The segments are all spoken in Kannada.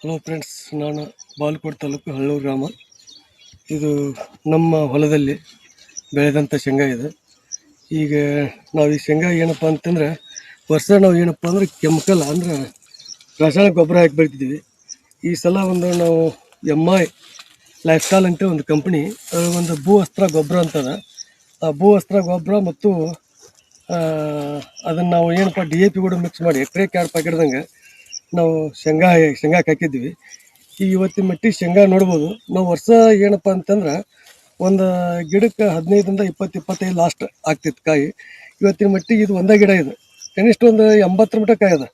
ಹಲೋ ಫ್ರೆಂಡ್ಸ್, ನಾನು ಬಾಲ್ಕೋಟ್ ತಾಲೂಕು ಹಳ್ಳೂರು ಗ್ರಾಮ. ಇದು ನಮ್ಮ ಹೊಲದಲ್ಲಿ ಬೆಳೆದಂಥ ಶೇಂಗಾ ಇದೆ. ಈಗ ನಾವು ಈ ಶೇಂಗಾ ಏನಪ್ಪ ಅಂತಂದ್ರೆ ವರ್ಷ ನಾವು ಏನಪ್ಪ ಅಂದ್ರೆ ಕೆಮಿಕಲ್ ಅಂದ್ರೆ ರಾಸಾಯನಿಕ ಗೊಬ್ಬರ ಹಾಕಿ ಬೆಳಿತಿದ್ದೀವಿ. ಈ ಸಲ ನಾವು MI ಲೈಫ್ ಸ್ಟೈಲ್ ಅಂತ ಒಂದು ಕಂಪ್ನಿ, ಒಂದು ಭೂ ಅಸ್ತ್ರ ಗೊಬ್ಬರ ಅಂತದ. ಆ ಭೂ ಅಸ್ತ್ರ ಗೊಬ್ಬರ ಮತ್ತು ಅದನ್ನು ನಾವು ಏನಪ್ಪ DAP ಕೂಡ ಮಿಕ್ಸ್ ಮಾಡಿ ಎಕರೆಗೆ 2 ಪ್ಯಾಕೆಟ್ದಂಗೆ ನಾವು ಶೇಂಗಾಕ್ಕೆ ಹಾಕಿದ್ವಿ. ಈಗ ಇವತ್ತಿನ ಮಟ್ಟಿಗೆ ಶೇಂಗಾ ನೋಡ್ಬೋದು. ನಾವು ವರ್ಷ ಏನಪ್ಪ ಅಂತಂದ್ರೆ ಒಂದು ಗಿಡಕ್ಕೆ 15ರಿಂದ 20-25 ಲಾಸ್ಟ್ ಆಗ್ತಿತ್ತು ಕಾಯಿ. ಇವತ್ತಿನ ಮಟ್ಟಿಗೆ ಇದು ಒಂದೇ ಗಿಡ ಇದೆ, ಕನಿಷ್ಠ ಒಂದು 80 ಮಟ್ಟ ಕಾಯಿ ಅದ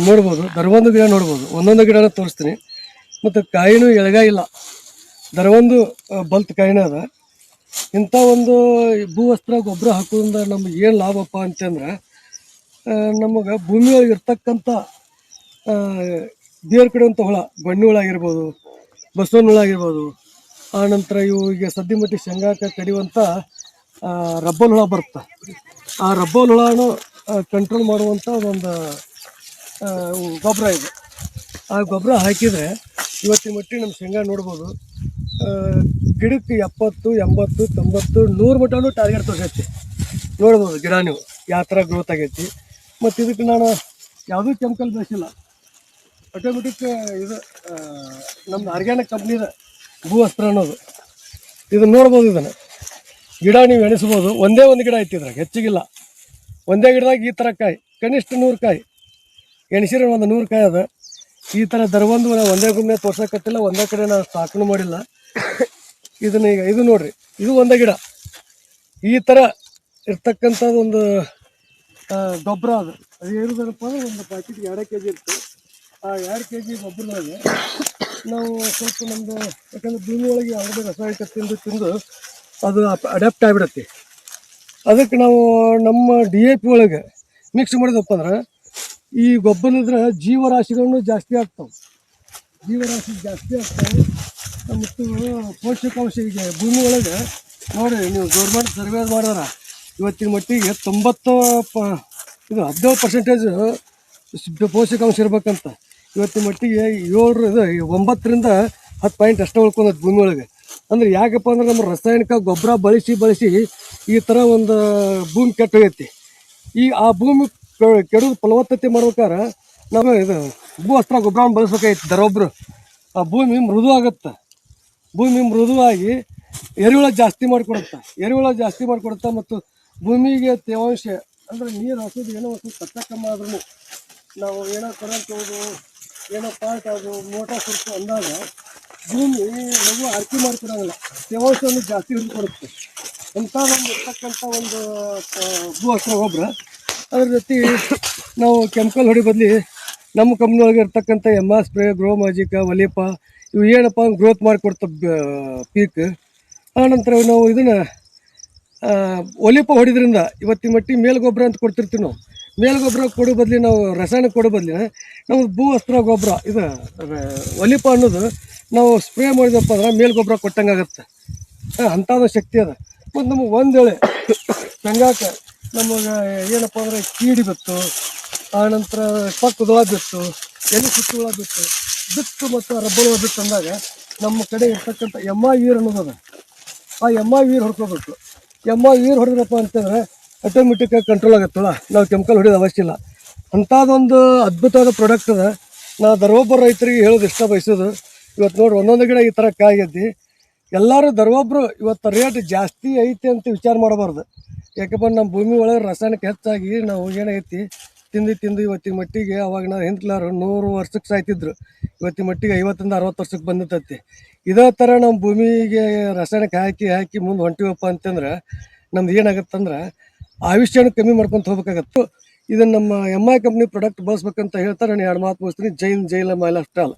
ನೋಡ್ಬೋದು. ದರವೊಂದು ಗಿಡ ನೋಡ್ಬೋದು, ಒಂದೊಂದು ಗಿಡನ ತೋರಿಸ್ತೀನಿ. ಮತ್ತು ಕಾಯಿನೂ ಎಳಗಾಯಿ ಇಲ್ಲ, ದರವೊಂದು ಬಲ್ತ್ ಕಾಯಿನ ಅದ. ಇಂಥ ಒಂದು ಭೂ ಅಸ್ತ್ರ ಗೊಬ್ಬರ ಹಾಕೋದ್ರಿಂದ ನಮ್ಗೆ ಏನು ಲಾಭಪ್ಪ ಅಂತಂದ್ರೆ, ನಮಗೆ ಭೂಮಿಯೊಳಗೆ ಇರ್ತಕ್ಕಂಥ ದೇವ್ರ ಕಡೆ ಅಂತ ಹುಳ, ಬಣ್ಣಿ ಹುಳ ಆಗಿರ್ಬೋದು, ಬಸವನ ಹುಳ ಆಗಿರ್ಬೋದು, ಆನಂತರ ಇವು ಈಗ ಸದ್ಯ ಮಟ್ಟಿಗೆ ಶೇಂಗಾಕ್ಕೆ ಕಡಿಯುವಂಥ ರಬ್ಬಲ್ ಹುಳ ಬರುತ್ತೆ. ಆ ರಬ್ಬಲ್ ಹುಳನೂ ಕಂಟ್ರೋಲ್ ಮಾಡುವಂಥ ಒಂದು ಗೊಬ್ಬರ ಇದೆ. ಆ ಗೊಬ್ಬರ ಹಾಕಿದರೆ ಇವತ್ತಿನ ಮಟ್ಟಿಗೆ ನಮ್ಮ ಶೇಂಗಾ ನೋಡ್ಬೋದು, ಗಿಡಕ್ಕೆ 70, 80, 90, 100 ಮಟ್ಟನೂ ಟಾರ್ಗೆಟ್ ತೋರಿಸೈತಿ. ನೋಡ್ಬೋದು ಗಿಡ ನೀವು ಯಾವ ಥರ ಗ್ರೋತ್ ಆಗೈತಿ. ಮತ್ತು ಇದಕ್ಕೆ ನಾನು ಯಾವುದೂ ಕೆಮಿಕಲ್ ಬೆಳೆಸಿಲ್ಲ, ಆಟೋಮೆಟಿಕ್ ಇದು ನಮ್ಮದು ಆರ್ಗ್ಯಾನಿಕ್ ಕಂಪ್ನಿದ ಭೂ ಅಸ್ತ್ರ ಅನ್ನೋದು. ಇದನ್ನು ನೋಡ್ಬೋದು, ಇದನ್ನು ಗಿಡ ನೀವು ಎಣಿಸ್ಬೋದು. ಒಂದೇ ಒಂದು ಗಿಡ ಐತಿ ಇದ್ರಾಗ, ಹೆಚ್ಚಿಗಿಲ್ಲ. ಒಂದೇ ಗಿಡದಾಗ ಈ ಥರ ಕಾಯಿ, ಕನಿಷ್ಠ 100 ಕಾಯಿ ಎಣಿಸಿರೋ ಒಂದು 100 ಕಾಯಿ ಅದ. ಈ ಥರ ದರವೊಂದು ಒಂದೇ ಗುಮ್ಮೆ ತೋರ್ಸೋಕತ್ತಿಲ್ಲ, ಒಂದೇ ಕಡೆ ನಾವು ಸಾಕಣೆ ಮಾಡಿಲ್ಲ. ಇದನ್ನ ಈಗ ಇದು ನೋಡ್ರಿ, ಇದು ಒಂದೇ ಗಿಡ. ಈ ಥರ ಇರ್ತಕ್ಕಂಥದ್ದು ಒಂದು ಗೊಬ್ಬರ ಅದು ಇರೋದಪ್ಪ ಅಂದ್ರೆ ಒಂದು ಪ್ಯಾಕೆಟ್ 2 kg ಇತ್ತು. ಆ 2 kg ಗೊಬ್ಬರದೊಳಗೆ ನಾವು ಸ್ವಲ್ಪ ನಮ್ಮದು, ಯಾಕಂದ್ರೆ ಭೂಮಿ ಒಳಗೆ ಯಾವುದೇ ರಾಸಾಯನಿಕ ತಿಂದು ಅದು ಅಡ್ಯಾಪ್ಟ್ ಆಗಿಬಿಡತ್ತೆ. ಅದಕ್ಕೆ ನಾವು ನಮ್ಮ DAP ಒಳಗೆ ಮಿಕ್ಸ್ ಮಾಡಿದಪ್ಪ ಅಂದ್ರೆ ಈ ಗೊಬ್ಬರದ್ರ ಜೀವರಾಶಿಗಳನ್ನು ಜಾಸ್ತಿ ಆಗ್ತಾವೆ. ಮತ್ತು ಪೋಷಕಾಂಶ ಈಗ ಭೂಮಿ ಒಳಗೆ ನೋಡಿ, ನೀವು ಗೌರ್ಮೆಂಟ್ ಸರ್ವೆ ಮಾಡಿದಾರ ಇವತ್ತಿನ ಮಟ್ಟಿಗೆ 17% ಪೋಷಕಾಂಶ ಇರ್ಬೇಕಂತ. ಇವತ್ತಿನ ಮಟ್ಟಿಗೆ 9ರಿಂದ 10 ಪಾಯಿಂಟ್ ಅಷ್ಟೇ ಉಳ್ಕೊಂಡೈತೆ ಭೂಮಿ ಒಳಗೆ. ಅಂದ್ರೆ ಯಾಕಪ್ಪ ಅಂದ್ರೆ ನಮ್ಮ ರಾಸಾಯನಿಕ ಗೊಬ್ಬರ ಬಳಸಿ ಈ ಥರ ಒಂದು ಭೂಮಿ ಕೆಟ್ಟು ಹೋಗೈತಿ. ಆ ಭೂಮಿ ಕೆಡೋದು ಫಲವತ್ತತೆ ಮಾಡ್ಬೇಕಾದ್ರೆ ನಾವು ಇದು ಭೂ ಅಸ್ತ್ರ ಗೊಬ್ಬರವನ್ನು ಬಳಸ್ಬೇಕಾಯ್ತು. ದರೊಬ್ಬರು ಆ ಭೂಮಿ ಮೃದು ಆಗುತ್ತೆ. ಭೂಮಿ ಮೃದುವಾಗಿ ಎರೆಹುಳ ಜಾಸ್ತಿ ಮಾಡಿಕೊಡುತ್ತೆ. ಮತ್ತು ಭೂಮಿಗೆ ತೇವಾಂಶ ಅಂದರೆ ನೀರು ಹಾಕೋದು ಏನೋ ಒಂದು ಕಚ್ಚಾ ಕಮ್ಮ ಆದ್ರೂ ನಾವು ಏನೋ ಕರೆಂಟ್ ಹೋದು, ಏನೋ ಪಾರ್ಟ್ ಆಗೋದು, ಮೋಟಾರ್ ಸುರ್ಕು ಅಂದಾಗ ಭೂಮಿ ನಾವು ಆರತಿ ಮಾಡ್ಕೊಡೋಂಗಿಲ್ಲ, ತೇವಾಂಶವನ್ನು ಜಾಸ್ತಿ ಹಿಡಿದುಕೊಡುತ್ತೆ. ಅಂಥ ಒಂದು ಇರ್ತಕ್ಕಂಥ ಒಂದು ಭೂ ಅಸ್ತ್ರ ಗೊಬ್ಬರ. ಅದ್ರ ಜೊತೆ ನಾವು ಕೆಮಿಕಲ್ ಹೊಡಿ ಬದಲಿ ನಮ್ಮ ಕಂಪ್ನಿ ಒಳಗೆ ಇರ್ತಕ್ಕಂಥ MS ಸ್ಪ್ರೇ, ಗ್ರೋ ಮ್ಯಾಜಿಕ್, ಒಲಿಪ ಇವು ಏನಪ್ಪ ಗ್ರೋತ್ ಮಾಡಿಕೊಡ್ತವೆ ಪೀಕ್. ಆನಂತರ ನಾವು ಇದನ್ನು ಒಲಿಪ ಹೊಡಿದ್ರಿಂದ ಇವತ್ತಿನ ಮಟ್ಟಿಗೆ ಮೇಲ್ಗೊಬ್ಬರ ಅಂತ ಕೊಡ್ತಿರ್ತೀವಿ. ನಾವು ಮೇಲ್ಗೊಬ್ಬರ ಕೊಡೋ ಬದಲಿ, ನಾವು ರಾಸಾಯನಿಕ ಕೊಡೋ ಬದಲಿ ನಾವು ಭೂ ಅಸ್ತ್ರ ಗೊಬ್ಬರ ಇದು ಒಲಿಪ ಅನ್ನೋದು ನಾವು ಸ್ಪ್ರೇ ಮಾಡಿದಪ್ಪ ಅಂದ್ರೆ ಮೇಲ್ಗೊಬ್ಬರ ಕೊಟ್ಟಂಗಾಗತ್ತೆ. ಅಂಥದ್ದು ಶಕ್ತಿ ಅದ. ಮತ್ತು ನಮಗೆ ಒಂದು ವೇಳೆ ಶೇಂಗಾಕ್ಕೆ ನಮಗೆ ಏನಪ್ಪ ಅಂದರೆ ಕೀಡಿ ಬಿತ್ತು, ಆನಂತರ ಪಕ್ಕದ ಹುಳ ಬಿತ್ತು, ಎಲೆ ಸುತ್ತು ಹುಳ ಬಿತ್ತು ಮತ್ತು ರಬ್ಬರ್ ಹುಳ ಬಿತ್ತು ಅಂದಾಗ ನಮ್ಮ ಕಡೆ ಇರ್ತಕ್ಕಂಥ MI ವೀರ್ ಅನ್ನೋದದ. ಆ MI ವೀರ್ ಹೊಡ್ಕೋಬೇಕು. MI ವೀರ್ ಹೊಡೆದ್ರಪ್ಪ ಅಂತಂದರೆ ಆಟೋಮೆಟಿಕ್ಕಾಗಿ ಕಂಟ್ರೋಲ್ ಆಗುತ್ತಲ್ಲ, ನಾವು ಕೆಮಿಕಲ್ ಹೊಡೆಯೋದು ಅವಶ್ಯ ಇಲ್ಲ. ಅಂಥದ್ದೊಂದು ಅದ್ಭುತವಾದ ಪ್ರಾಡಕ್ಟ್ ಅದ. ನಾವು ದರೊಬ್ಬರು ರೈತರಿಗೆ ಹೇಳೋದು ಇಷ್ಟ ಬಯಸೋದು, ಇವತ್ತು ನೋಡಿ ಒಂದೊಂದು ಗಿಡ ಈ ಥರ ಕಾಯಿಗೆದ್ದಿ. ಎಲ್ಲರೂ ದರೊಬ್ಬರು ಇವತ್ತು ರೇಟ್ ಜಾಸ್ತಿ ಐತೆ ಅಂತ ವಿಚಾರ ಮಾಡಬಾರ್ದು. ಯಾಕಪ್ಪ ನಮ್ಮ ಭೂಮಿ ಒಳಗೆ ರಾಸಾಯನಿಕ ಹೆಚ್ಚಾಗಿ ನಾವು ಏನೈತಿ ತಿಂದು ಇವತ್ತಿನ ಮಟ್ಟಿಗೆ, ಅವಾಗ ನಾವು ಹಿಂದ್ಲಾರು 100 ವರ್ಷಕ್ಕೆ ಸಾಯ್ತಿದ್ರು, ಇವತ್ತಿನ ಮಟ್ಟಿಗೆ 50ರಿಂದ 60 ವರ್ಷಕ್ಕೆ ಬಂದಿತ್ತೈತಿ. ಇದೇ ಥರ ನಮ್ಮ ಭೂಮಿಗೆ ರಾಸಾಯನಿಕ ಹಾಕಿ ಮುಂದೆ ಹೊಂಟಿವಪ್ಪ ಅಂತಂದ್ರೆ ನಮ್ದು ಏನಾಗುತ್ತಂದ್ರೆ ಆಯುಷ್ಯನ ಕಮ್ಮಿ ಮಾಡ್ಕೊತ ಹೋಗ್ಬೇಕಾಗತ್ತು. ಇದನ್ನು ನಮ್ಮ MI ಕಂಪ್ನಿ ಪ್ರಾಡಕ್ಟ್ ಬಳಸ್ಬೇಕಂತ ಹೇಳ್ತಾರೆ. ನಾನು 2 ಮಾತು ಮುಗಿಸ್ತೀನಿ. ಜೈ ಹಿಂದ್, ಜೈ ಲೈಫ್ ಸ್ಟೈಲ್.